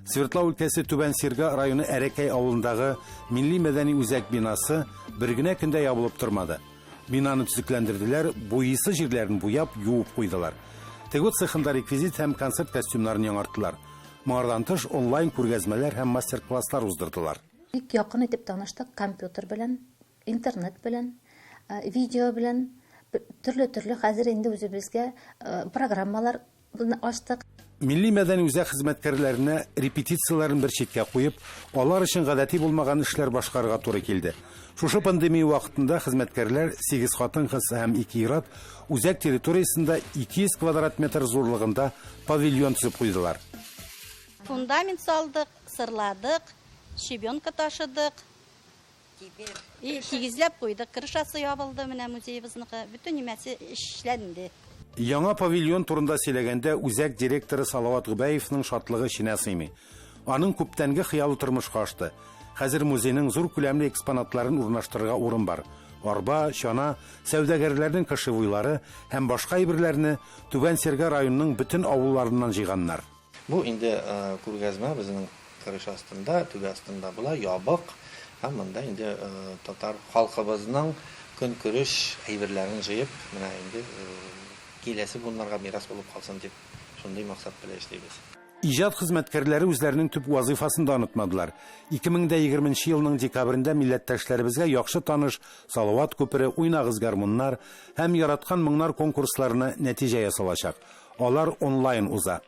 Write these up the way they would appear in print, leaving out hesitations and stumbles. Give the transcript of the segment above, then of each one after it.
Свердлов өлкәсе Түбән Сирга районы Әрәкәй авылындагы Милли мәдәни үзәк бинасы бер генә көндә ябылып тормады. Бинаны төзекләндерделәр, буйысы җирләрен буяп, юып куйдылар. Тегут цехында реквизит һәм концерт костюмнарын яңартылар. Моңардан тыш онлайн күргәзмәләр һәм мастер-класслар уздырдылар. Бик якын итеп таныштык компьютер белән, интернет белән, видео белән, төрле хәзер инде үзебезгә программалар ачтык. Милли мәдәни үзәк хезмәткәрләренә репетицияләрен бер читкә куеп, алар өчен гадәти булмаган эшләр башкарырга туры килде. Шушы пандемия вакытында хезмәткәрләр 8 хатын-кыз һәм 2 ир-ат үзәк территориясендә 200 квадрат метр зурлыгында павильон төзеп куйдылар. Фундамент салдык, сырладык, щебенка ташыдык. Кигезләп куйдык, крышасы ябылды, менә музейыбызныкы, бүтән нимәсе эшләнде. Яңа павильон турында сөйләгәндә үзәк директоры Салават Губаевның шатлыгы чинә сыймый. Аның күптәнге хыялы тормышка ашты. Хәзер музейның зур күләмле экспонатларын урнаштырырга урын бар. Арба, чана, сәүдәгәрләрнең кышывуйлары һәм башка әйберләрне Түбән Сирга районының бөтен авылларыннан җыйганнар. Бу инде күргәзмә безнең крыш астында, түбә астында була, ябык. Һәм монда инде татар халкыбызның көнкүреш әйберләрен җыеп, менә инде киләсе буыннарга мирас булып калсын дип, шундый максат белән эшлибез. Иҗат хезмәткәрләре үзләренең төп вазифасын да онытмадылар. 2020 елның декабрендә милләттәшләребезгә яхшы таныш Салават күпере, Уйнагыз гармуннар һәм Яраткан моңнар конкурсларына нәтиҗә ясалачак. Алар онлайн уза.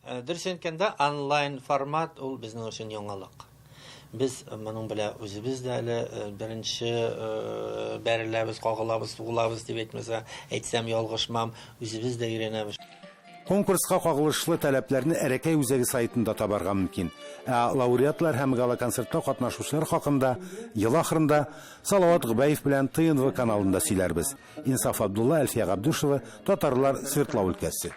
Дөресен әйткәндә, онлайн формат ул безнең өчен яңалык. Biz моның белән үзебез дә әле беренче бәреләбез, кагылабыз, тугылабыз дип әйтсәм ялгышмам, үзебез дә өйрәнәбез. Конкурска кагылышлы таләпләрне Әрәкәй үзәге сайтында табарга мөмкин. Лауреатлар һәм гала-концертта катнашучылар хакында ел ахырында Салават Губаев белән ТНВ каналында сөйләрбез. Инсаф Абдулла, Әлфия Габдушева, Татарлар, Свердлов өлкәсе.